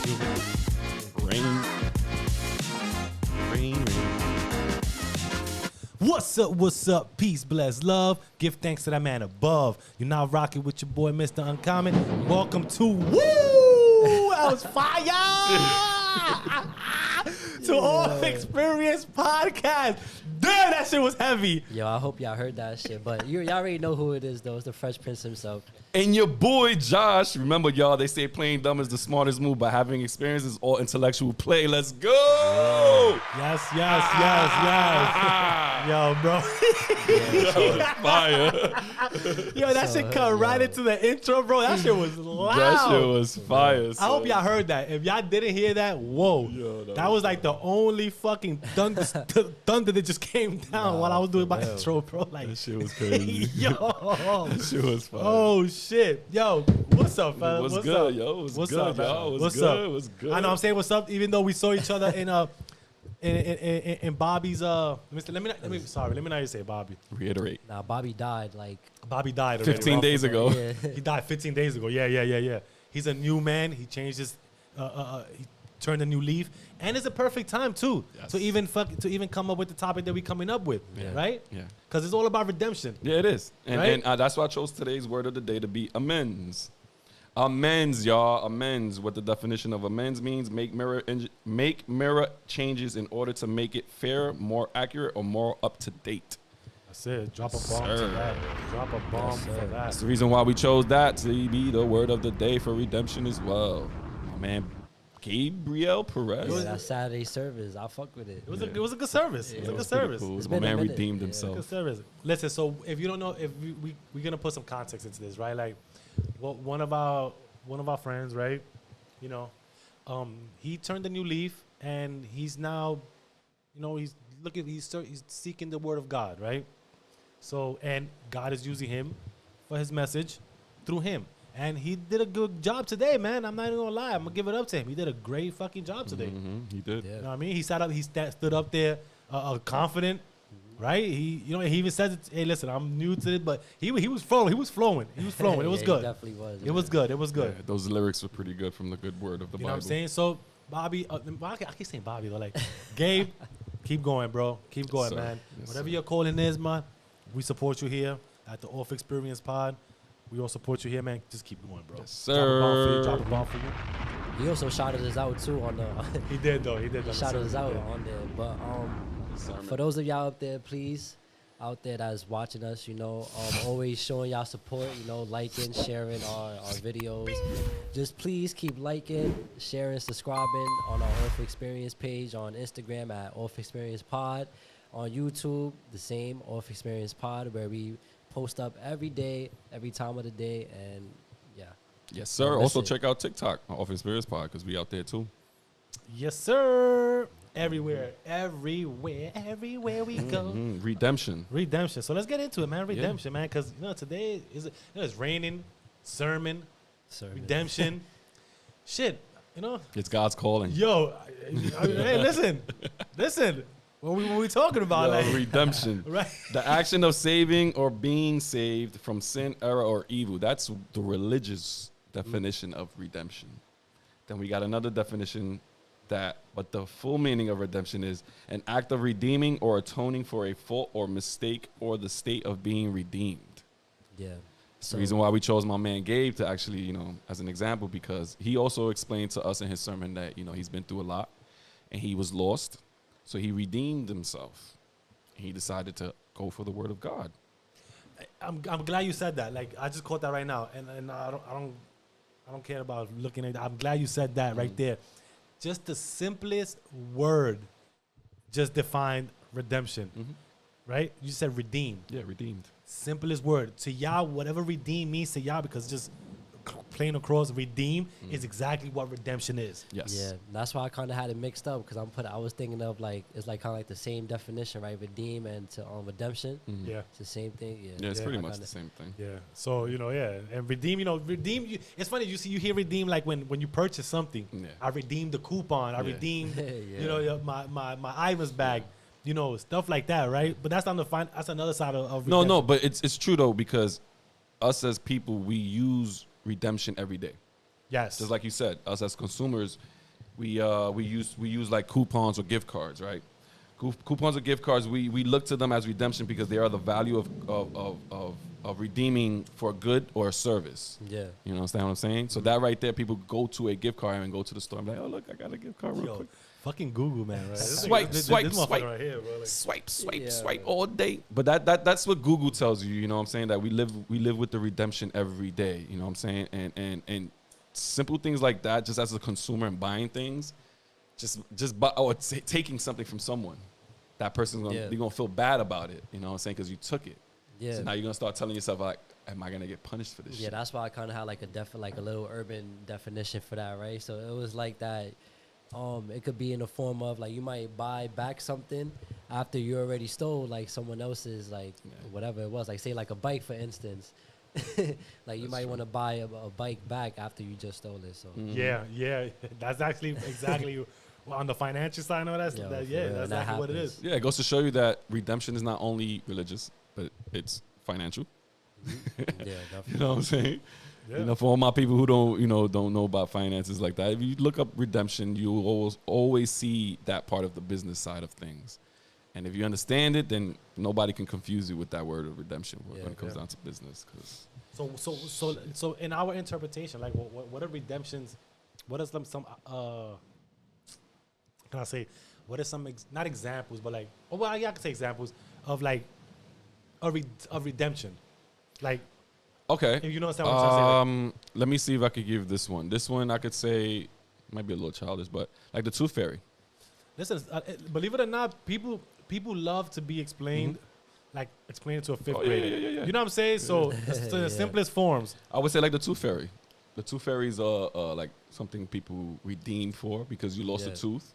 Rain. What's up? Peace, bless, love. Give thanks to that man above. You're now rocking with your boy, Mr. Uncommon. Welcome to Woo! That was fire! To all Xperience podcast. Damn, that shit was heavy. Yo, I hope y'all heard that shit. But y'all already know who it is, though. It's the Fresh Prince himself. And your boy Josh. Remember, y'all, they say playing dumb is the smartest move, but having experiences all intellectual play. Let's go! Yes. Yo, bro. Yo, fire. Yo, that shit cut right into the intro, bro. That shit was loud. That shit was fire. I hope y'all heard that. If y'all didn't hear that, whoa. Yo, that was like the only fucking thunder that just came down while I was doing my intro, bro. Like, that shit was crazy. Yo. That shit was fire. Oh, shit. Yo, what's up, fella? What's What's good, up? yo? What's What's good, up, y'all? man? What's What's good? up? What's good? I know I'm saying what's up, even though we saw each other in Bobby's let me not even say Bobby. Reiterate. Nah, Bobby died like Bobby died already. 15 days ago. Yeah. He died 15 days ago. Yeah. He's a new man. He changed his he turned a new leaf, and it's a perfect time too to even come up with the topic that we coming up with, right? Yeah. Because it's all about redemption. Yeah, it is. And, Right? and that's why I chose today's word of the day to be amends. Amends, y'all. Amends. What the definition of amends means: make mirror changes in order to make it fair, more accurate, or more up to date. That's it. Drop a bomb Sir. to that. Drop a bomb for that. That's the reason why we chose that to be the word of the day for redemption as well. My man, Gabriel Perez. yeah, that Saturday service. I fuck with it. It was a good service. It was a good service. Cool. It's My been a man minute. redeemed Yeah. himself. Good service. Listen, so if you don't know, if we're gonna put some context into this, right? Like, well, one of our friends, right? You know, he turned a new leaf, and he's now, you know, he's seeking the word of God, right? So, and God is using him for his message through him, and he did a good job today, man. I'm not even gonna lie. I'm gonna give it up to him. He did a great fucking job today. He did. Yeah. You know what I mean? He stood up there, confident, right? He even says, "Hey, listen, I'm new to it," but he was flowing. It was Yeah, good. he definitely was. It was good. It was good. Yeah, those lyrics were pretty good from the good word of the You Bible. know what I'm saying? So, Bobby, I keep saying Bobby though. Like, Gabe, keep going, bro. Keep going, sir. man. Yes, Whatever sir. your calling is, man, we support you here at the Off Xperience Pod. We all support you here, man. Just keep going, bro. Yes, sir. Drop a bomb for you. He also shouted us out too on the. He did though. He shouted us out Yeah. on there. But for those of y'all out there, please, out there that's watching us, you know, always showing y'all support, you know, liking, sharing our videos. Just please keep liking, sharing, subscribing on our Off Xperience page on Instagram at Off Xperience Pod. On YouTube, the same Off Xperience Pod, where we post up every day, every time of the day, and yeah. Yes, sir. That's Also, it. check out TikTok, Off Xperience Pod, because we out there too. Yes, sir. Everywhere we go. Redemption. Redemption. So let's get into it, man. Redemption, man. Because today it's raining, sermon, redemption, shit. It's God's calling. Yo, hey, listen. What we talking about? Yo, Like redemption. right? The action of saving or being saved from sin, error, or evil. That's the religious definition of redemption. Then we got another definition but the full meaning of redemption is an act of redeeming or atoning for a fault or mistake or the state of being redeemed. Yeah. That's the reason why we chose my man Gabe to actually, as an example, because he also explained to us in his sermon that, he's been through a lot and he was lost. So he redeemed himself. He decided to go for the word of God. I'm glad you said that. Like I just caught that right now, and I don't care about looking at. I'm glad you said that right there. Just the simplest word just defined redemption, right? You said redeem. Yeah, redeemed. Simplest word to y'all. Whatever redeem means to y'all, because just plain across, redeem is exactly what redemption is. Yes. Yeah, that's why I kind of had it mixed up because I was thinking of it's like kind of like the same definition, right? Redeem and redemption. Yeah. It's the same thing. Yeah, Yeah, it's pretty I much kinda- the same thing. Yeah. So, and redeem, it's funny, you hear redeem like when you purchase something. Yeah. I redeemed the coupon. I Yeah. redeemed, Yeah. my Ivan's bag, stuff like that, right? But that's that's another side of No, redemption. but it's true though, because us as people, we use redemption every day. Yes. Just like you said, us as consumers, we use like coupons or gift cards, right? Coupons or gift cards, we look to them as redemption because they are the value of redeeming for a good or a service. Yeah. You understand what I'm saying? So that right there, people go to a gift card and go to the store and be like, oh, look, I got a gift card real quick. Fucking Google, man, right? Swipe This right here, bro, like, swipe all day. But that's what Google tells you, you know what I'm saying? That we live with the redemption every day, you know what I'm saying? And simple things like that, just as a consumer and buying things, just buy, or taking something from someone, that person's gonna you're gonna feel bad about it, you know what I'm saying? Because you took it. Yeah. So now you're gonna start telling yourself like, am I gonna get punished for this? Yeah, shit? that's why I kind of had like a little urban definition for that, right? So it was like that. It could be in the form of like you might buy back something after you already stole like someone else's like whatever it was, like say like a bike for instance. Like you might want to buy a bike back after you just stole it. So yeah, that's actually exactly on the financial side of that's real, that's exactly what it is. Yeah, it goes to show you that redemption is not only religious, but it's financial. Yeah, definitely. You know what I'm saying? Yeah. You know, for all my people who don't know about finances like that, if you look up redemption, you will always see that part of the business side of things. And if you understand it, then nobody can confuse you with that word of redemption when it comes down to business. So in our interpretation, like what are redemptions? What are some can I say? What are some not examples, but like I can say examples of like a redemption, like. Okay. If you know what I'm trying to say. Let me see if I could give this one. This one I could say might be a little childish, but like the Tooth Fairy. Listen, believe it or not, people love to be explained, like explained to a fifth grader. Yeah. You know what I'm saying? So to the simplest forms. I would say like the Tooth Fairy. The Tooth Fairy is like something people redeem for because you lost a tooth.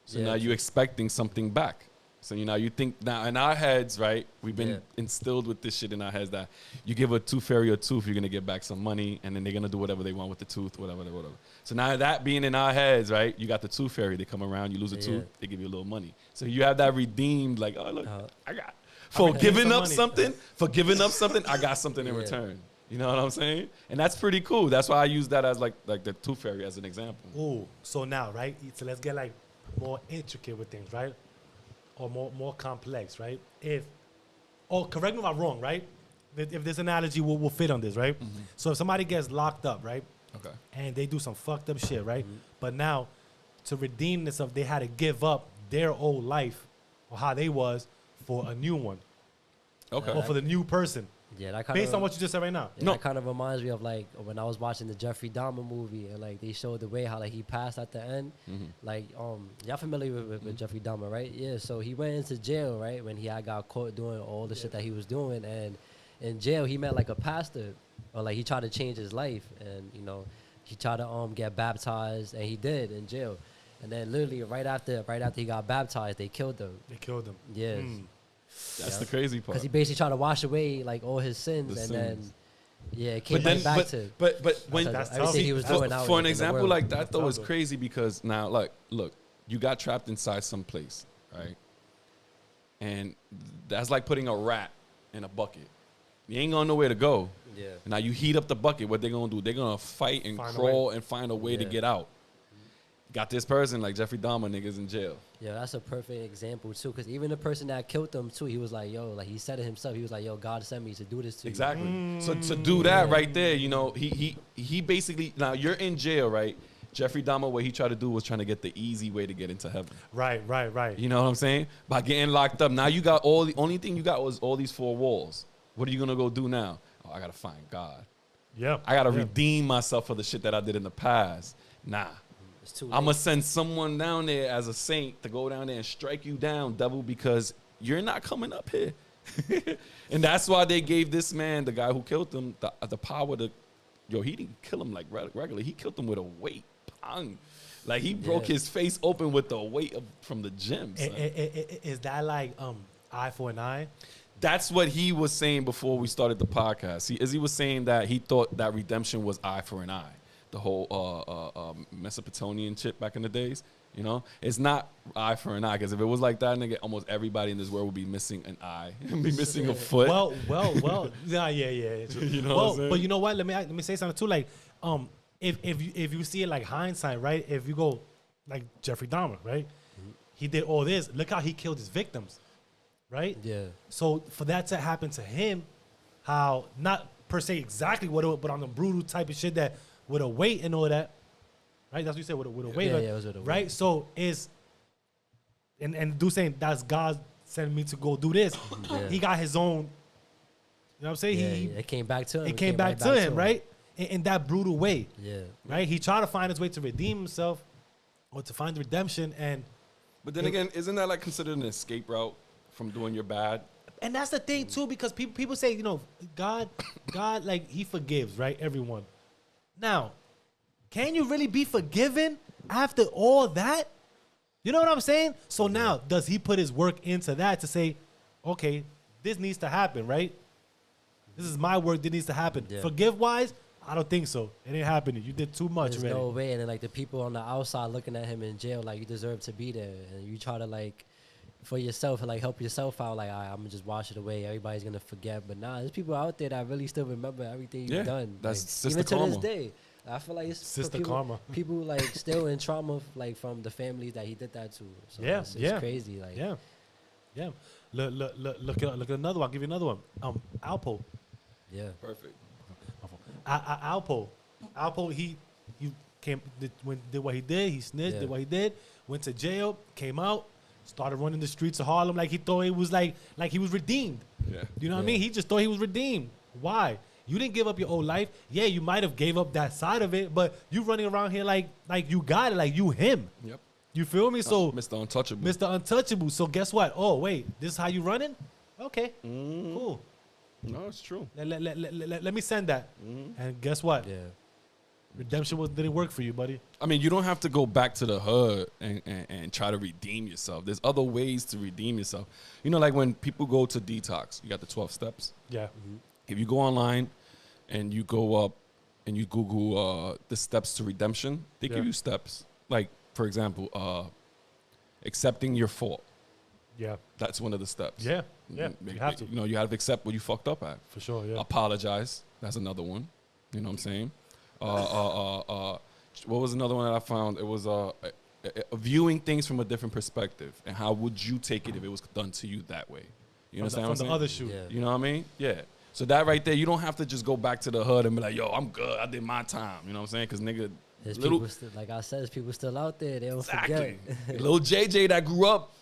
So now you're expecting something back. So you think now in our heads, right? We've been instilled with this shit in our heads that you give a Tooth Fairy a tooth, you're gonna get back some money, and then they're gonna do whatever they want with the tooth, whatever. So now that being in our heads, right? You got the Tooth Fairy. They come around, you lose a tooth, they give you a little money. So you have that redeemed, like, oh look, I got for giving up something. For giving up something, I got something in return. You know what I'm saying? And that's pretty cool. That's why I use that as like the Tooth Fairy as an example. Ooh, so now, right? So let's get like more intricate with things, right? Or more complex, right? Correct me if I'm wrong, right? If this analogy will fit on this, right? Mm-hmm. So if somebody gets locked up, right? Okay. And they do some fucked up shit, right? Mm-hmm. But now, to redeem this, they had to give up their old life or how they was for a new one. Okay. Or for the new person. Yeah, that kind based on what you just said right now. Yeah, that kind of reminds me of like when I was watching the Jeffrey Dahmer movie and like they showed the way how like he passed at the end. Mm-hmm. Like y'all familiar with Jeffrey Dahmer, right? Yeah, so he went into jail, right, when he got caught doing all the shit that he was doing, and in jail he met like a pastor, or like he tried to change his life, and he tried to get baptized, and he did in jail, and then literally right after he got baptized, they killed him. Yeah. That's the crazy part. Because he basically tried to wash away like all his sins, then it came back to. But when everything he was doing out for an example like that though is crazy because now like look, you got trapped inside some place, right? And that's like putting a rat in a bucket. You ain't going nowhere to go. Yeah. And now you heat up the bucket. What they gonna do? They're gonna fight and crawl and find a way to get out. Got this person like Jeffrey Dahmer niggas in jail. Yeah, that's a perfect example too. Because even the person that killed them too, he was like, "Yo," like he said it himself. He was like, "Yo, God sent me to do this to you." Exactly. So to do that right there, he basically now you're in jail, right? Jeffrey Dahmer, what he tried to do was trying to get the easy way to get into heaven. Right. You know what I'm saying? By getting locked up, now you got the only thing you got was all these four walls. What are you gonna go do now? Oh, I gotta find God. Yeah. I gotta redeem myself for the shit that I did in the past. Nah. I'm going to send someone down there as a saint to go down there and strike you down, devil, because you're not coming up here. And that's why they gave this man, the guy who killed him, the power to, he didn't kill him like regularly. He killed him with a weight. Pong. Like he broke his face open with the weight from the gym. Is that like eye for an eye? That's what he was saying before we started the podcast. Izzy was saying that he thought that redemption was eye for an eye. The whole Mesopotamian shit back in the days, it's not eye for an eye, because if it was like that, nigga, almost everybody in this world would be missing an eye and be missing a foot. Well, yeah. You know what I'm saying? But you know what? Let me say something too. Like, if you see it like hindsight, right? If you go like Jeffrey Dahmer, right? He did all this. Look how he killed his victims, right? Yeah. So for that to happen to him, how not per se exactly what it was, but on the brutal type of shit that with a weight and all that, right? That's what you said with a weight, Yeah, it was with a weight. right? So is and dude saying that's God sending me to go do this. Yeah. He got his own. You know what I'm saying? Yeah, it came back to him. It came back to him, right? In that brutal way, Yeah. right? He tried to find his way to redeem himself or to find redemption, But then again, isn't that like considered an escape route from doing your bad? and that's the thing too, because people say, you know, God, like he forgives, right? Everyone. Now, can you really be forgiven after all that? You know what I'm saying? So now, does he put his work into that to say, okay, this needs to happen, right? This is my work that needs to happen. Yeah. Forgive wise, I don't think so. It ain't happening. You did too much There's already. no way. And then like the people on the outside looking at him in jail, like you deserve to be there. And you try to like for yourself and like help yourself out. Like I'm gonna just wash it away. Everybody's gonna forget. But nah, there's people out there that really still remember everything you've done. That's like, sister even to karma. this day. I feel like it's for Sister people, karma. people like still in trauma like from the families that he did that to. So it's crazy. Like Yeah. Look at another one. I'll give you another one. Alpo. yeah. Perfect. Alpo, he came, did what he did. He snitched, did what he did, went to jail, came out, started running the streets of Harlem like he thought he was like he was redeemed. Yeah. You know what I mean? He just thought he was redeemed. Why? You didn't give up your old life. Yeah, you might have gave up that side of it, but you running around here like you got it, like you him. Yep. You feel me? So Mr. Untouchable. Mr. Untouchable. So guess what? Oh wait, this is how you running? Okay, cool. No, it's true. Let me send that. And guess what? Yeah. Redemption didn't work for you, buddy. I mean, you don't have to go back to the hood and try to redeem yourself. There's other ways to redeem yourself. You know, like when people go to detox, you got the 12 steps. Yeah. If you go online and you go up and you Google the steps to redemption, they give you steps. Like, for example, accepting your fault. Yeah. That's one of the steps. Yeah. Yeah. You have to. You know, you have to accept what you fucked up at. For sure, yeah. Apologize. That's another one. You know what I'm saying? What was another one that I found? It was viewing things from a different perspective. And how would you take it if it was done to you that way? You understand what I'm From saying? the other shoe. Yeah. You know what I mean? Yeah. So that right there, you don't have to just go back to the hood and be like, yo, I'm good. I did my time. You know what I'm saying? Because nigga, There's little, people still, like I said, there's people still out there. They don't exactly. forget. Little JJ that grew up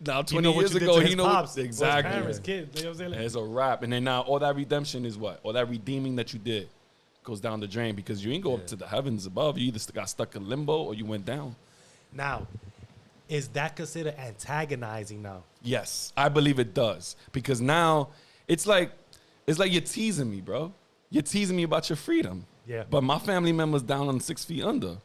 now 20 years ago, he knows exactly. Parents, kids, you know what I'm saying? It's a wrap. And then now all that redemption is what? All that redeeming that you did goes down the drain because you ain't go up to the heavens above. You either got stuck in limbo or you went down. Now, is that considered antagonizing now? Yes, I believe it does. Because now it's like you're teasing me, bro. You're teasing me about your freedom. Yeah. But my family members down on 6 feet under.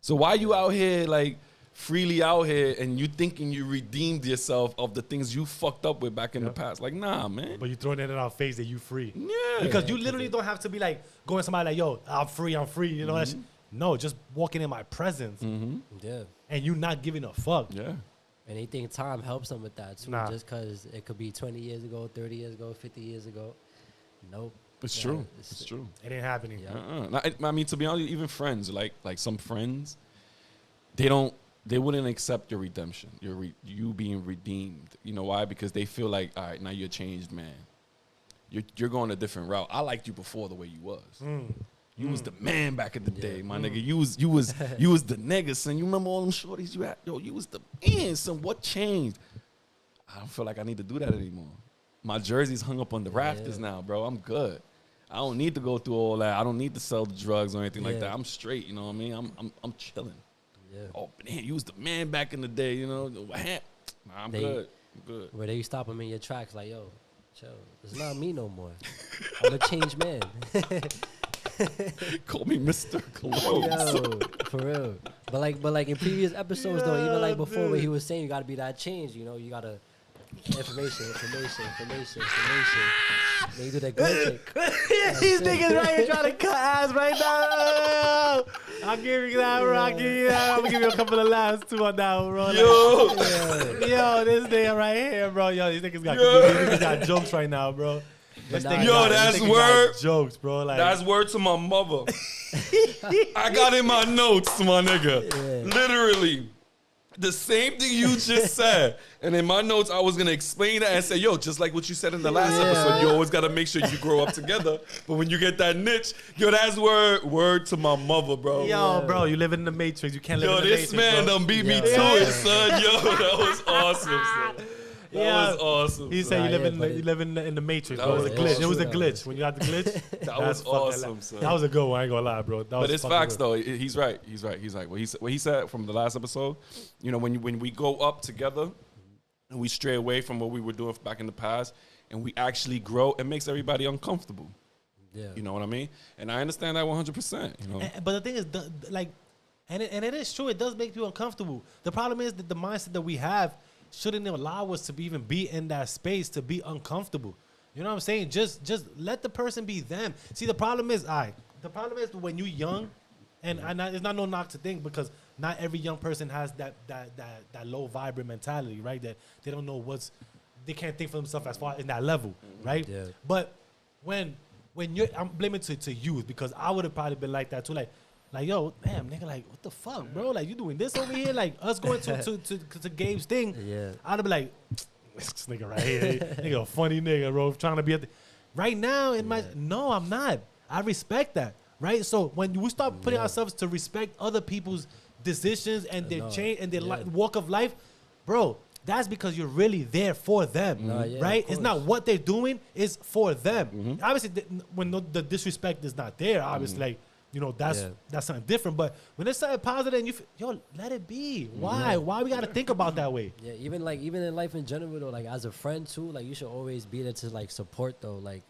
So why you out here like freely out here and you thinking you redeemed yourself of the things you fucked up with back in the past? Like, nah, man. But you throwing it in our face that you free. Yeah. Because you literally don't have to be like going to somebody like, yo, I'm free. You know that shit. No, just walking in my presence Yeah. and you not giving a fuck. Yeah. And they think time helps them with that too. Nah. Just because it could be 20 years ago, 30 years ago, 50 years ago. Nope. It's Yeah, true. It's true. It ain't happening. Yeah. I mean, to be honest, even friends, like some friends, they wouldn't accept your redemption, you being redeemed. You know why? Because they feel like, all right, now you're a changed man. You're going a different route. I liked you before the way you was. You was the man back in the day, my nigga. You was the nigga, son. You remember all them shorties you had? Yo, you was the man, son. What changed? I don't feel like I need to do that anymore. My jersey's hung up on the rafters now, bro. I'm good. I don't need to go through all that. I don't need to sell the drugs or anything like that. I'm straight, you know what I mean? I'm chilling. Yeah. Oh, man, you was the man back in the day, you know? Nah, I'm good. I'm good. Where they stop them in your tracks, like, yo, chill. It's not me no more. I'm a changed man. Call me Mr. Cologne. Yo, for real. But like in previous episodes though, even like before where he was saying you gotta be that change, you know, you gotta information. Then you do that good shit. These niggas right here trying to cut ass right now. I'll give you that, bro. I'm gonna give you a couple of laughs too on that, bro. Yo. Yo, this nigga right here, bro. Yo, these niggas got jokes right now, bro. This nah, nigga Yo, got- that's this nigga got word. Jokes, bro. Like, That's word to my mother. I got in my notes, my nigga. Yeah. Literally. The same thing you just said. And in my notes, I was going to explain that and say, yo, just like what you said in the last episode, you always got to make sure you grow up together. But when you get that niche, yo, that's word to my mother, bro. yo, bro, you live in the Matrix. You can't live Yo, in the this Matrix. man bro. done beat me Yeah. to Yeah. it, son. Yo, that was awesome, son. That Yeah. was awesome. He son. said Nah, you live yeah, in but you live in the Matrix. That Bro. It was was a glitch. It was a awesome. glitch. When you got the glitch, That that's was fucking awesome, like- son. That was a good one. I ain't gonna lie, bro. That But was it's fucking facts good. though. He's right. He's right. He's like what he said from the last episode. You know, when we go up together and we stray away from what we were doing back in the past, and we actually grow, it makes everybody uncomfortable. Yeah. You know what I mean? And I understand that 100%. You know, But the thing is, and it is true. It does make you uncomfortable. The problem is that the mindset that we have shouldn't allow us to even be in that space to be uncomfortable. You know what I'm saying? Just let the person be them. See, the problem is, the problem is when you're young, and it's not no knock to think because not every young person has that low vibrant mentality, right? That they don't know they can't think for themselves as far in that level, right? Yeah. But when you're, I'm blaming to youth because I would have probably been like that too, like, yo, damn, nigga, like, what the fuck, bro? Like, you doing this over here? Like, us going to Gabe's thing. Yeah. I'd have been like, this nigga right here, nigga, a funny nigga, bro, trying to be at the... Right now, no, I'm not. I respect that, right? So when we start putting ourselves to respect other people's decisions and their change and their walk of life, bro, that's because you're really there for them, right? It's not what they're doing, it's for them. Obviously, when the disrespect is not there, obviously, like, you know, that's something different. But when it's something positive and yo, let it be. Why? Why we got to think about that way? Yeah, even in life in general though, like as a friend too, like you should always be there to like support though, like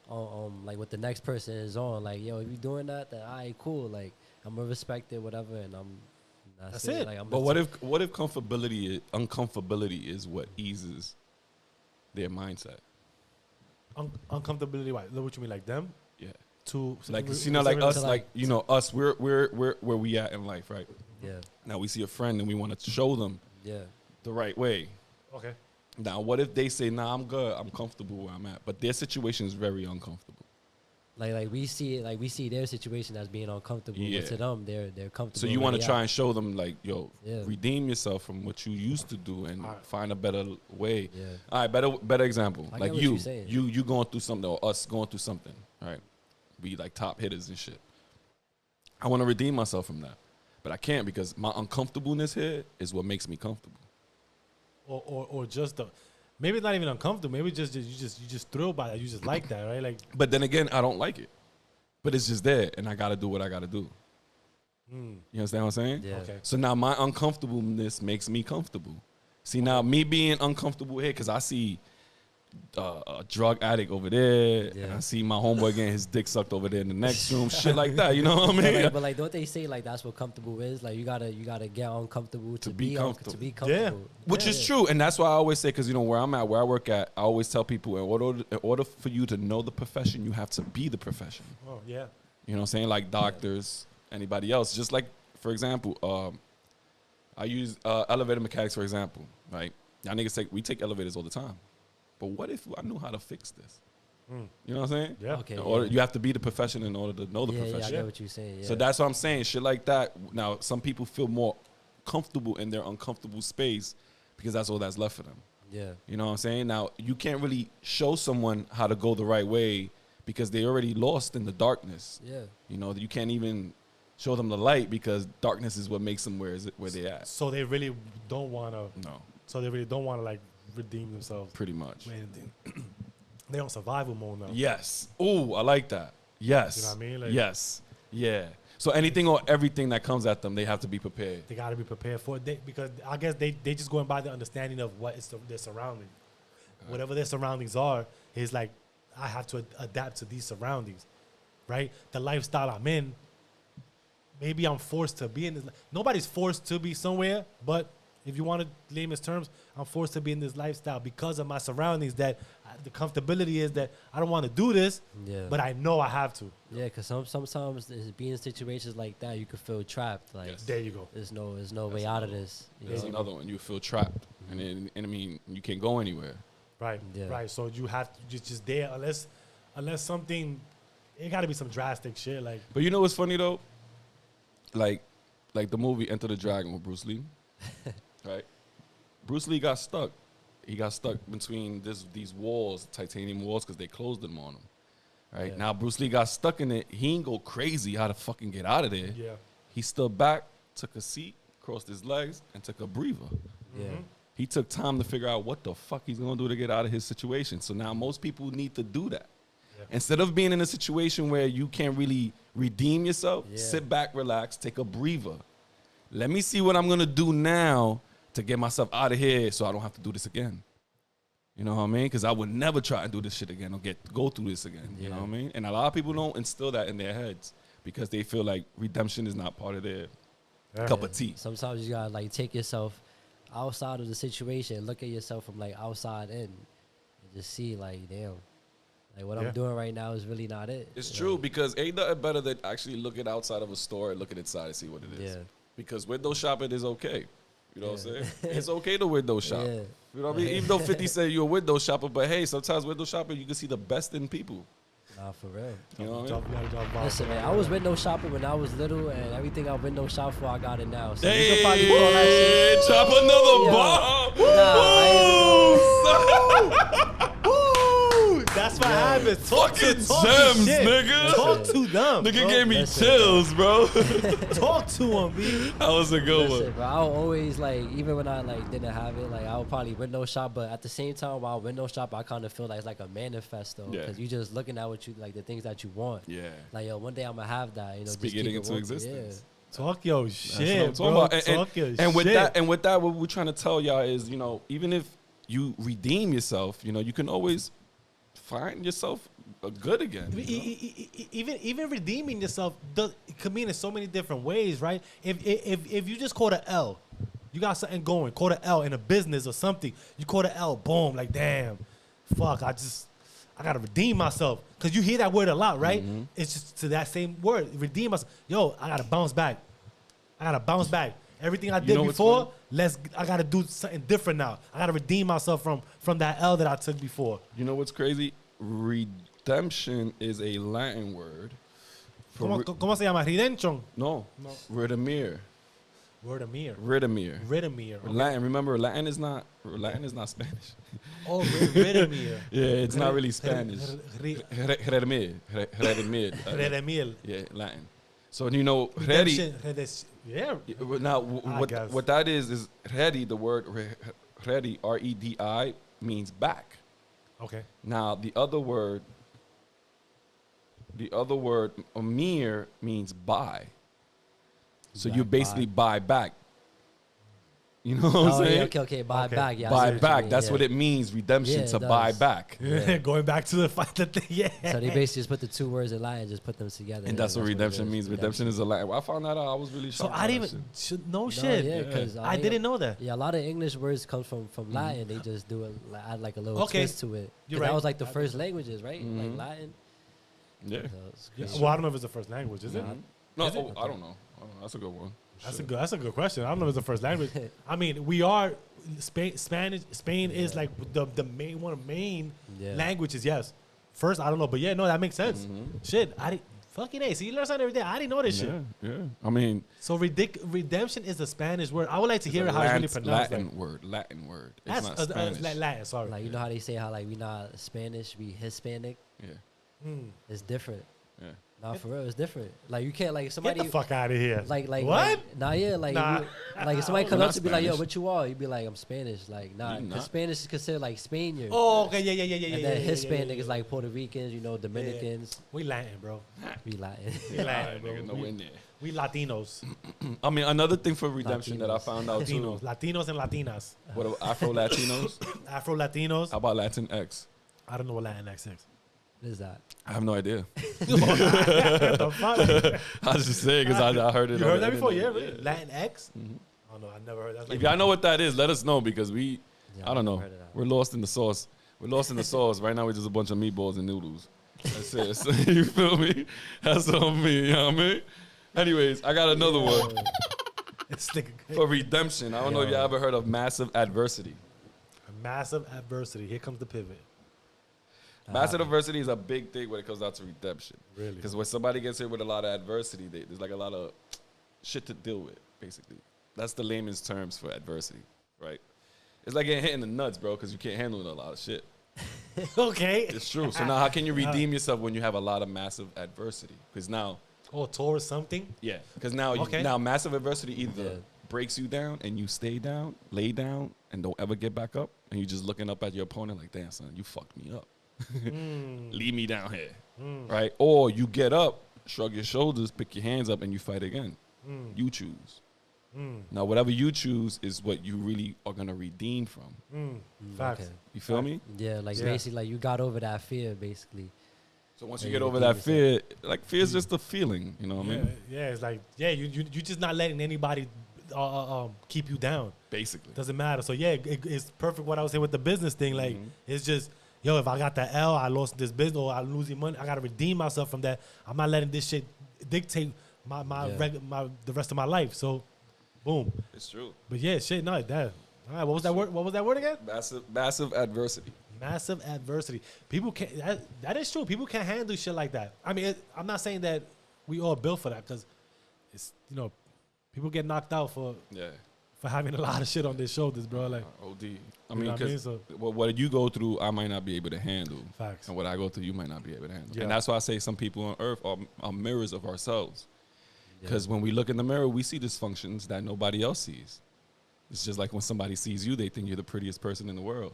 like what the next person is on. Like, yo, if you doing that, then alright, cool. Like I'm gonna respect it, whatever, and that's it. Like, but what if uncomfortability is what eases their mindset? Uncomfortability. What you mean, like them? Yeah. Like, you know, like us, like, you know, us, we're where we at in life, right? Yeah. Now we see a friend and we want to show them the right way. Okay. Now, what if they say, nah, I'm good, I'm comfortable where I'm at, but their situation is very uncomfortable. Like we see their situation as being uncomfortable, Yeah. but to them they're comfortable. So you want to try and show them, like, yo, Yeah. redeem yourself from what you used to do and find a better way. Yeah. All right, better example. I Like get what you're saying. you going through something or us going through something, right? We like top hitters and shit. I want to redeem myself from that, but I can't because my uncomfortableness here is what makes me comfortable. Or just maybe it's not even uncomfortable. Maybe you just thrilled by that. You just like that, right? Like, But then again, I don't like it, but it's just there, and I got to do what I got to do. You understand what I'm saying? Yeah. okay. So now my uncomfortableness makes me comfortable. See, now me being uncomfortable here because I see a drug addict over there, and I see my homeboy getting his dick sucked over there in the next room, shit like that. You know what I mean? But like, don't they say like that's what comfortable is? Like you gotta get uncomfortable to be comfortable. to be comfortable. Which is true, and that's why I always say, because you know where I'm at, where I work at, I always tell people in order for you to know the profession, you have to be the profession. Oh yeah. You know what I'm saying? Like doctors, anybody else. Just like, for example, I use elevator mechanics, for example, right? Y'all niggas we take elevators all the time. But what if I knew how to fix this? You know what I'm saying? Yeah. Okay. You have to be the profession in order to know the profession. Yeah, I get what you're saying. Yeah. So that's what I'm saying. Shit like that. Now, some people feel more comfortable in their uncomfortable space because that's all that's left for them. Yeah. You know what I'm saying? Now, you can't really show someone how to go the right way because they already lost in the darkness. Yeah. You know, you can't even show them the light because darkness is what makes them where they're at. So they really don't want to. No. So they really don't want to like redeem themselves. Pretty much. with anything. They on survival mode now. Yes. Ooh, I like that. Yes. You know what I mean? Like, yes. Yeah. So anything or everything that comes at them, they have to be prepared. They got to be prepared for it because I guess they just going by the understanding of what is their surrounding. Whatever their surroundings are, is like, I have to adapt to these surroundings, right? The lifestyle I'm in, maybe I'm forced to be in this. Nobody's forced to be somewhere, but if you want to layman's terms, I'm forced to be in this lifestyle because of my surroundings. That the comfortability is that I don't want to do this, but I know I have to. Yeah, because sometimes being in situations like that, you could feel trapped. Like There you go. there's no way out of this. There's another one. You feel trapped, and I mean, you can't go anywhere. Right, Yeah. right. So you have to just there unless something, it got to be some drastic shit. Like, But you know what's funny though? Like the movie Enter the Dragon with Bruce Lee, right? Bruce Lee got stuck. He got stuck between these walls, titanium walls, because they closed them on him. Right? Yeah. Now Bruce Lee got stuck in it. He ain't go crazy how to fucking get out of there. yeah. He stood back, took a seat, crossed his legs, and took a breather. Yeah. He took time to figure out what the fuck he's gonna do to get out of his situation. So now most people need to do that. Yeah. Instead of being in a situation where you can't really redeem yourself, Yeah. sit back, relax, take a breather. Let me see what I'm gonna do now to get myself out of here so I don't have to do this again. You know what I mean? Because I would never try and do this shit again or go through this again. You know what I mean? And a lot of people don't instill that in their heads because they feel like redemption is not part of their cup of tea. Sometimes you gotta like take yourself outside of the situation, look at yourself from like outside in, and just see like, damn, like what I'm doing right now is really not it. It's true because ain't nothing better than actually looking outside of a store and looking inside and see what it is. Yeah. Because window shopping is okay. You know what I'm saying? It's okay to window shop. Yeah. You know what I mean? Even though 50 said you're a window shopper, but hey, sometimes window shopping, you can see the best in people. Nah, for real. You know what I mean? Listen, man, I was window shopping when I was little, and everything I window shop for, I got it now. So you Hey, can probably call that shit. chop another bomb. That's what happens. Talk Fucking to gems, shit. nigga. Talk to them. Nigga bro. gave me Listen, chills, bro. Talk to them, B. That was a good Listen, one. bro, I would always like, even when I like didn't have it, like I would probably window shop, but at the same time, while window shop, I kind of feel like it's like a manifesto Yeah. because you just looking at what you like, the things that you want. Yeah. Like, yo, one day I'm gonna have that. You know, Speak just it keep into working. existence. Talk your That's what shit, I'm talking bro. about. Talk your And with shit. that, what we're trying to tell y'all is, you know, even if you redeem yourself, you know, you can always find yourself good again. You know? Even redeeming yourself it could mean in so many different ways, right? If you just caught an L, you got something going, caught an L in a business or something, you caught an L, boom, like damn, fuck, I gotta redeem myself. Cause you hear that word a lot, right? Mm-hmm. It's just to that same word, redeem myself. Yo, I gotta bounce back. Everything I did know what's before, I gotta do something different now. I gotta redeem myself from that L that I took before. You know what's crazy? Redemption is a Latin word. ¿Cómo se llama? Redemption. No. Redimir. Redimir. Latin. Remember, Latin is not Spanish. Oh, Redimir. Yeah, it's not really Spanish. Redimir. Redimir. Yeah, Latin. So you know, ready. Yeah. Now, guess. what that is ready. The word ready, R-E-D-I, means back. Okay. Now, the other word, amir, means buy. So you basically buy back. You know what I'm saying? Okay. Buy back. Yeah, I see Buy what you back. mean, That's yeah. what it means, redemption, Yeah, to it buy does. back. Yeah. Going back to the fight. Yeah. So they basically just put the two words in Latin, just put them together. And that's what it redemption is. means. Redemption is a Latin. When I found that out, I was really So shocked. I by didn't that even shit. no shit. Yeah, because I didn't know that. Yeah, a lot of English words come from Latin. They just do it, add like a little Okay. twist to it. You're 'Cause that right. was like the first languages, right? Like Latin. Yeah. So it's Yeah. crazy. Well, I don't know if it's the first language, is it? No, Is it? I don't know. That's a good one. That's a good question. I don't know if it's the first language. I mean, we are Spanish. Spain is like the main one of main languages. Yes. First, I don't know, but yeah, no, that makes sense. Shit, I didn't. Fucking A. See, you learn something every day. I didn't know this shit. Yeah. I mean, So redemption is a Spanish word. I would like to hear how it's really pronounced. Latin word. It's That's not Spanish. Latin. Sorry. Like, you know how they say how like we not Spanish, we Hispanic. Yeah. It's different. Yeah. Nah, for real, it's different. Like you can't like Get somebody the fuck out of here. like what? Like, nah, yeah, like Nah. like if somebody We're comes not up to be like, yo, Spanish. what you are? You'd be like, I'm Spanish. Like, nah, You're because not. Spanish is considered like Spaniard. Oh, okay, yeah. And then Hispanic is like Puerto Ricans, you know, Dominicans. We Latin, bro. We Latin. We Latin, bro. Nigga, nowhere near. We Latinos. I mean, another thing for redemption that I Latinos. found out too. Latinos and Latinas. What about Afro Latinos? Afro Latinos. How about Latin X? I don't know what Latinx is. What is that? I have no idea. What the fuck? I was just saying because I heard it. You on heard the that before? Yeah, internet. really? Latinx? Oh no, I never heard that. If y'all know what that is, let us know because we, Yeah, I don't I've know, heard of that. we're lost in the sauce. We're lost in the sauce. Right now, we're just a bunch of meatballs and noodles. That's it. So, you feel me? That's on me. You know what I mean? Anyways, I got another one It's like for redemption. I don't know if y'all ever heard of massive adversity. massive adversity. Here comes the pivot. Massive adversity is a big thing when it comes down to redemption. Really? Because when somebody gets hit with a lot of adversity, there's like a lot of shit to deal with, basically. That's the layman's terms for adversity, right? It's like getting hit in the nuts, bro, because you can't handle a lot of shit. Okay. It's true. So now how can you redeem yourself when you have a lot of massive adversity? Because now... Or towards something? Yeah. Because now, now massive adversity either breaks you down and you stay down, lay down, and don't ever get back up. And you're just looking up at your opponent like, damn, son, you fucked me up. Leave me down here. Right? Or you get up, shrug your shoulders, pick your hands up, and you fight again. You choose. Now, whatever you choose is what you really are going to redeem from. Facts. Okay. You feel me? Yeah, like basically, like you got over that fear, basally. So once you get over that fear, like fear is just a feeling, you know what I mean? Yeah, it's like, you just not letting anybody keep you down. Basically. Doesn't matter. So yeah, it's perfect what I was saying with the business thing. Like, it's just, yo, if I got the L, I lost this business, or I'm losing money, I got to redeem myself from that. I'm not letting this shit dictate the rest of my life. So, boom. It's true. But yeah, shit, no, that. All right, what was that word? What was that word again? Massive adversity. Massive adversity. People can't. That is true. People can't handle shit like that. I mean, I'm not saying that we all built for that, because it's, you know, people get knocked out for having a lot of shit on their shoulders, bro. Like OD. I mean, because so, what you go through, I might not be able to handle. Facts. And what I go through, you might not be able to handle. Yeah. And that's why I say some people on earth are mirrors of ourselves. Because when we look in the mirror, we see dysfunctions that nobody else sees. It's just like when somebody sees you, they think you're the prettiest person in the world.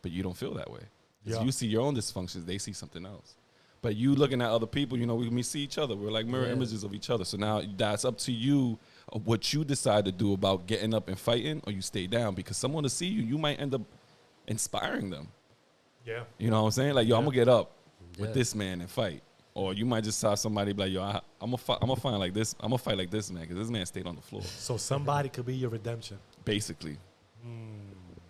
But you don't feel that way. Because you see your own dysfunctions, they see something else. But you looking at other people, you know, we see each other. We're like mirror images of each other. So now that's up to you, what you decide to do about getting up and fighting, or you stay down. Because someone to see you, you might end up inspiring them. Yeah. You know what I'm saying? Like, yo, I'm going to get up with this man and fight. Or you might just saw somebody be like, yo, I'm gonna fight like this. I'm gonna fight like this man, because this man stayed on the floor. So somebody could be your redemption. Basically.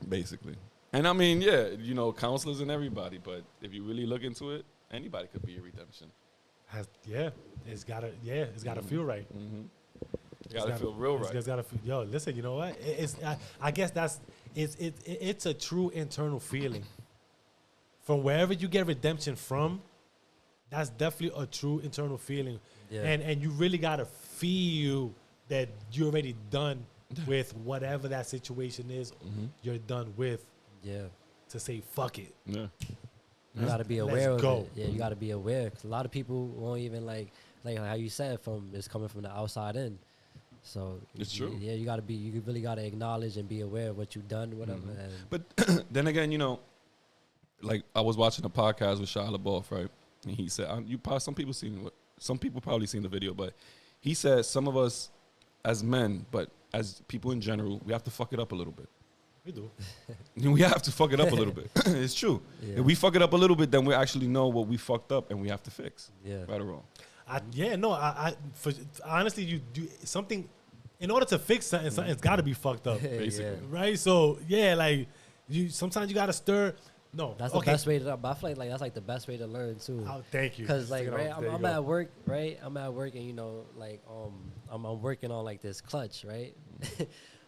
Basically. And I mean, yeah, you know, counselors and everybody, but if you really look into it, anybody could be your redemption. It's gotta feel right. You gotta feel real right. It's gotta feel, yo, listen, you know what? I guess it's a true internal feeling. From wherever you get redemption from, that's definitely a true internal feeling. Yeah. And you really gotta feel that you're already done with whatever that situation is. You're done with. Yeah. To say fuck it. Yeah. You gotta be aware of it. Yeah, you gotta be aware. 'Cause a lot of people won't even like how you said, it's coming from the outside in. So it's true. Yeah, you really gotta acknowledge and be aware of what you've done, whatever. But then again, you know, like I was watching a podcast with Shia LaBeouf, right? And he said, some people probably seen the video, but he said some of us as men, but as people in general, we have to fuck it up a little bit. We do. We have to fuck it up a little bit. It's true. Yeah. If we fuck it up a little bit, then we actually know what we fucked up and we have to fix. Yeah. Right or wrong. Honestly, you do something in order to fix something. Something's got to be fucked up, basically. Right? So like sometimes you got to stir. No, that's the best way to. But I feel like that's like the best way to learn too. Oh, thank you. Because like I'm at work, right? I'm at work, and you know, like I'm working on like this clutch, right?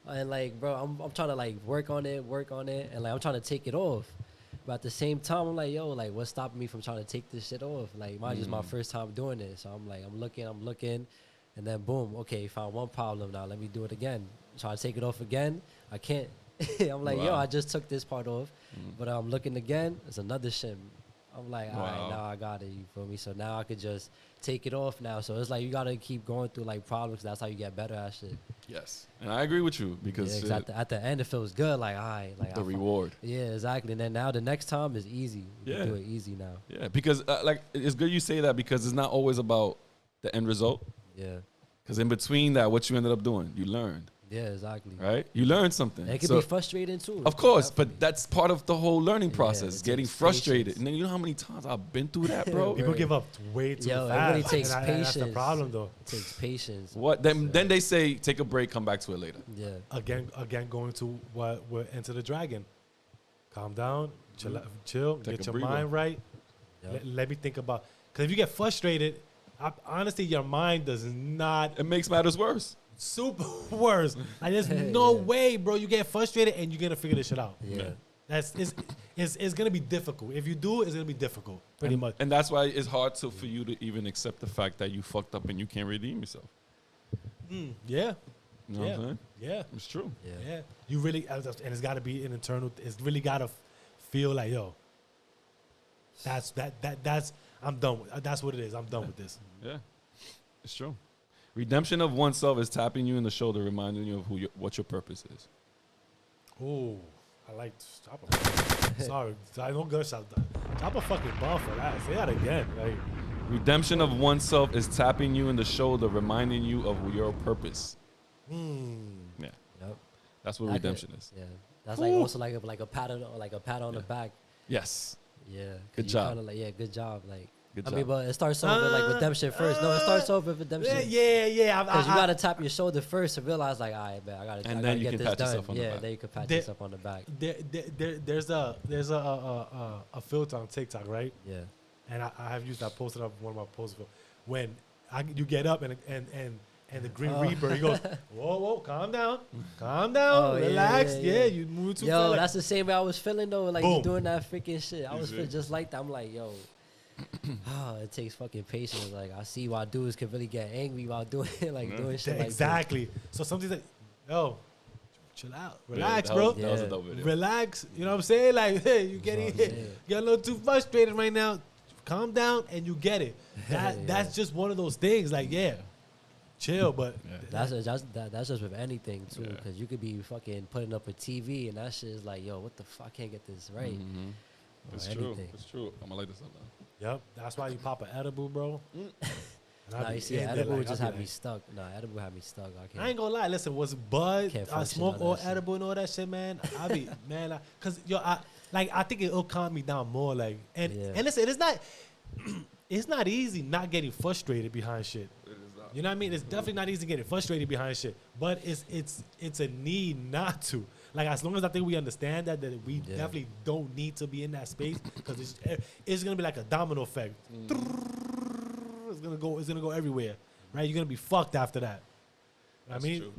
And like, bro, I'm trying to like work on it, and like I'm trying to take it off. But at the same time, I'm like, yo, like what's stopping me from trying to take this shit off? Like, mine just my first time doing it, so I'm like, I'm looking, and then boom, okay, found one problem. Now let me do it again. Try to take it off again. I can't. I'm like, yo, I just took this part off, but I'm looking again. It's another shim. I'm like, all right, now I got it. You feel me? So now I could just take it off now. So it's like you gotta keep going through like problems. That's how you get better at shit. Yes, and I agree with you because at the end it feels good. Like, all right, like the reward. Yeah, exactly. And then now the next time is easy. You can do it easy now. Yeah, because like it's good you say that, because it's not always about the end result. Yeah. Because in between that, what you ended up doing, you learned. Yeah, exactly. Right? You learn something. And it can be frustrating too. Of course, but that's part of the whole learning process, getting frustrated. Patience. And then you know how many times I've been through that, bro? People give up way too fast. It really takes patience. That's the problem, though. It takes patience. What? Then they say, take a break, come back to it later. Yeah. Again, going to what we're Enter the Dragon. Calm down, chill, get your mind right. Yep. Let me think about, because if you get frustrated, honestly, your mind does not. It makes matters worse. Super worse. Like there's no way, bro. You get frustrated and you're gonna figure this shit out. Yeah. It's gonna be difficult. If you do, it's gonna be difficult, pretty much. And that's why it's hard for you to even accept the fact that you fucked up and you can't redeem yourself. Yeah. You know what I'm saying? Yeah. It's true. Yeah. You really, and it's got to be an internal. It's really got to feel like, yo, that's I'm done with. That's what it is. I'm done with this. Yeah, it's true. Redemption of oneself is tapping you in the shoulder, reminding you of what your purpose is. Oh, I like. Sorry, I don't gunshot. Drop a fucking ball for that. Say that again. Like, redemption of oneself is tapping you in the shoulder, reminding you of your purpose. Yeah, Yep. that's what redemption is. Yeah, that's like also like a pat on the back. Yes. Yeah. Good job. Good job. Like. Good I job. mean, but it starts off with like redemption first. No, it starts off with redemption. Yeah. Because you gotta tap your shoulder first to realize, like, all right, man, I gotta get this done. Then you can pat yourself on the back. There's a filter on TikTok, right? Yeah. And I have used that, posted up one of my posts when you get up and the Green Reaper, he goes, whoa, calm down, relax. Yeah, you move too fast. Yo, that's the same way I was feeling though. Like Boom. you doing that freaking shit. I was feeling just like that. I'm like, yo. It takes fucking patience. Like I see why dudes can really get angry while doing doing shit like exactly. So something's like, yo, chill out, relax, that bro. was a dope video. Relax. You know what I'm saying? Like, hey, you getting get a little too frustrated right now. Calm down, and you get it. That's just one of those things. Like, chill. But that's just with anything too, because you could be fucking putting up a TV and that shit is like, yo, what the fuck? I can't get this right. Mm-hmm. It's true. It's true. I'm gonna like this up now. Yep, that's why you pop an edible, bro. Nah, you see, edible would just have me stuck. Nah, edible had me stuck. I ain't gonna lie. Listen, was bud, I smoke all shit. edible and all that shit, man. I be man, cause I think it'll calm me down more. Like, and listen, it's not easy not getting frustrated behind shit. It is not. You know what I mean? It's definitely not easy getting frustrated behind shit, but it's a need not to. Like, as long as I think we understand that we definitely don't need to be in that space, because it's gonna be like a domino effect. It's gonna go everywhere, right? You're gonna be fucked after that. That's true.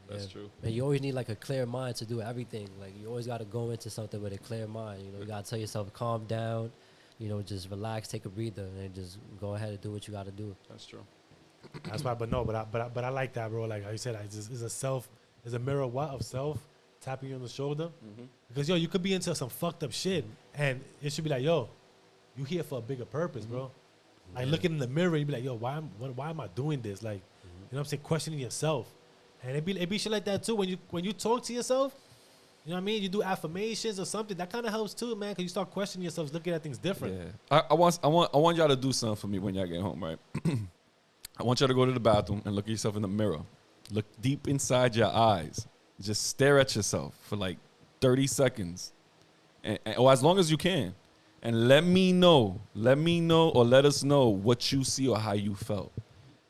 That's true. And you always need like a clear mind to do everything. Like you always got to go into something with a clear mind. You know, you got to tell yourself, calm down. You know, just relax, take a breather, and just go ahead and do what you got to do. That's true. That's why, but I like that, bro. Like you said, it's a mirror of self tapping you on the shoulder. Mm-hmm. Because you could be into some fucked up shit, and it should be like, yo, you here for a bigger purpose, bro. Like looking in the mirror, you be like, yo, why am I doing this? Like, you know what I'm saying, questioning yourself, and it be shit like that too. When you talk to yourself, you know what I mean, you do affirmations or something. That kind of helps too, man, because you start questioning yourself, looking at things different. Yeah, I want y'all to do something for me when y'all get home, right? I want y'all to go to the bathroom and look at yourself in the mirror. Look deep inside your eyes. Just stare at yourself for like 30 seconds, or as long as you can, and let me know, or let us know what you see or how you felt.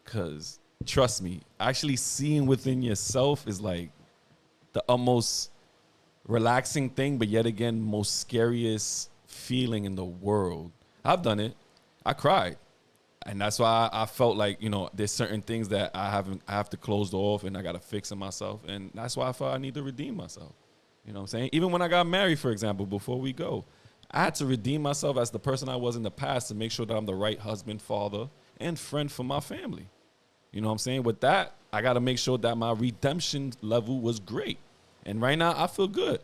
Because trust me, actually seeing within yourself is like the most relaxing thing, but yet again, most scariest feeling in the world. I've done it. I cried. And that's why I felt like, there's certain things that I have to close off and I got to fix in myself. And that's why I felt I need to redeem myself. You know what I'm saying? Even when I got married, for example, before we go, I had to redeem myself as the person I was in the past to make sure that I'm the right husband, father, and friend for my family. You know what I'm saying? With that, I got to make sure that my redemption level was great. And right now, I feel good.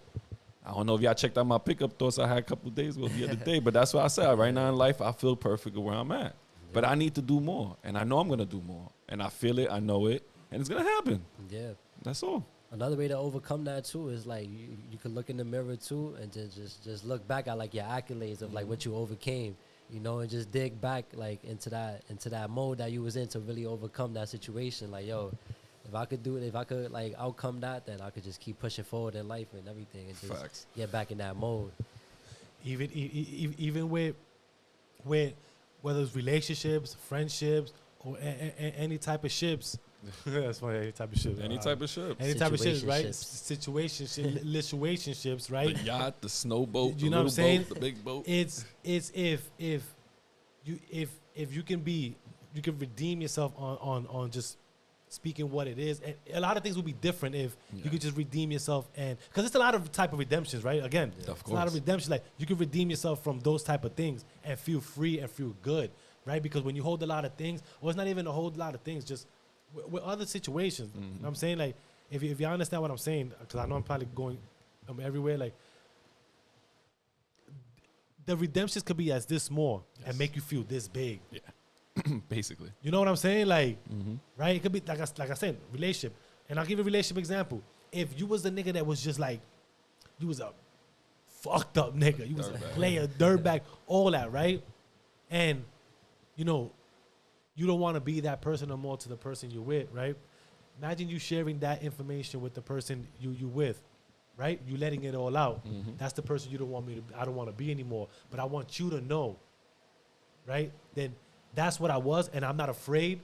I don't know if y'all checked out my pickup thoughts I had a couple of days ago the other day, but that's what I said. Right now in life, I feel perfect where I'm at. But I need to do more, and I know I'm going to do more. And I feel it, I know it, and it's going to happen. Yeah. That's all. Another way to overcome that, too, is, like, you can look in the mirror, too, and just look back at, like, your accolades of, like, what you overcame, and just dig back, like, into that mode that you was in to really overcome that situation. Like, yo, if I could, like, outcome that, then I could just keep pushing forward in life and everything and just get back in that mode. Even with whether it's relationships, friendships, or any type of ships. That's funny, any type of ships. Any type of ships. Any type of ships, right? Situationships, right? The yacht, the snowboat, you know what I'm saying? Boat, the big boat. It's if you can redeem yourself on just speaking what it is. And a lot of things would be different if Yeah. you could just redeem yourself. And because it's a lot of type of redemptions, right? Again, Of it's a lot of course. redemption. Like you can redeem yourself from those type of things and feel free and feel good, right? Because when you hold a lot of things, or it's not even a whole lot of things, just with other situations. You know what I'm saying? Like, if you understand what I'm saying, because I know I'm probably going everywhere, like, the redemptions could be as this small and make you feel this big. Yeah. Basically. You know what I'm saying? Like, Mm-hmm. right? It could be, like I said, relationship. And I'll give you a relationship example. If you was the nigga that was just like, you was a fucked up nigga. You was a Dirtbag. player, dirtbag, all that, right? And, you know, you don't want to be that person no more to the person you're with, right? Imagine you sharing that information with the person you with, right? You letting it all out. Mm-hmm. That's the person you don't want me to, I don't want to be anymore. But I want you to know, right? Then that's what I was, and I'm not afraid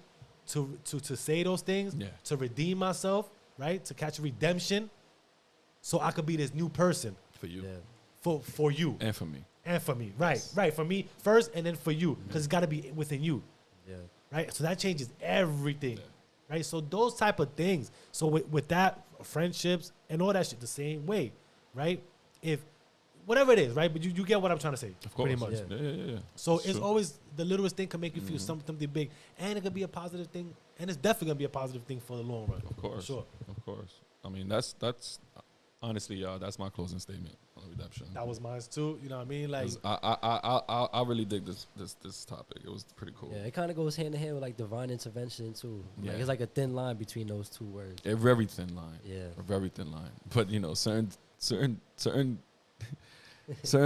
to say those things, Yeah. to redeem myself, right? To catch redemption, so I could be this new person For you. Yeah. for you And for me. and for me, right? Yes. Right, for me first, and then for you, because it's got to be within you, Yeah. right? So that changes everything, Yeah. right? So those type of things. So with that, friendships and all that shit, the same way, right? If whatever it is, right? But you get what I'm trying to say, Of course. pretty much. Yeah. Yeah. So It's it's true. always the littlest thing can make you feel something big, and it could be a positive thing, and it's definitely gonna be a positive thing for the long run. Of course. for sure. Of course. I mean, that's honestly, y'all, that's my closing statement on redemption. That was mine too. You know what I mean? Like, 'Cause I really dig this topic. It was pretty cool. Yeah, it kind of goes hand in hand with like divine intervention too. Like Yeah. it's like a thin line between those two words. A very thin line. Yeah. A very thin line. But you know, certain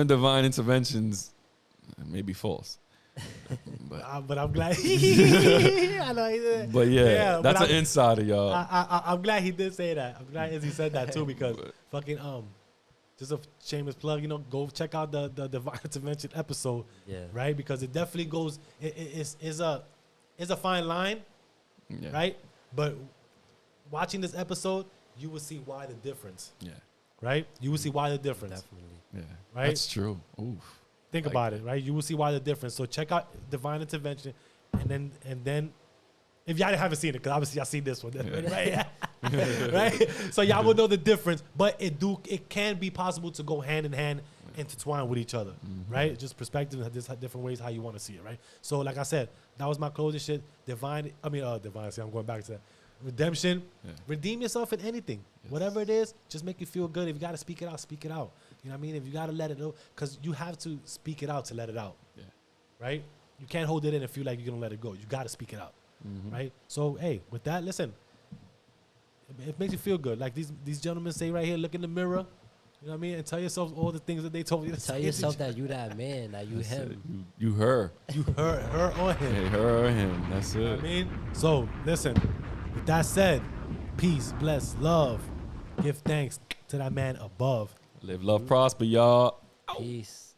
divine interventions may be false. But but I'm glad. I know he did. but yeah, but that's an insider, y'all. I'm glad he did say that. I'm glad Izzy said that too, because But- fucking just a shameless plug. You know, go check out the divine intervention episode, Yeah. right? Because it definitely goes. It's a fine line, yeah. right? But watching this episode, you will see why the difference, Yeah. right? You will see why the difference. Definitely. Yeah. Right? That's true. Oof. Think Like about it, right? You will see why the difference. So check out divine intervention, and then if y'all haven't seen it, because obviously y'all seen this one, right? Right? So y'all will know the difference, but it can be possible to go hand in hand, intertwine with each other, right? Just perspective and just different ways how you want to see it, right? So like I said, that was my closing shit. Divine. See, I'm going back to that. Redemption. Yeah. Redeem yourself in anything, Yes. whatever it is. Just make you feel good. If you gotta speak it out, speak it out. You know what I mean? If you gotta let it out, because you have to speak it out to let it out, Yeah. right? You can't hold it in and feel like you're gonna let it go. You gotta speak it out, right? So hey, with that, listen, it makes you feel good. Like these gentlemen say right here, look in the mirror, you know what I mean, and tell yourself all the things that they told you to Tell say. yourself that you that man, that you That's it. him. You her. you her or him. Hey, her or him. That's You know it. what I mean? So listen, with that said, peace, bless, love, give thanks to that man above. Live, love, prosper, y'all. Peace.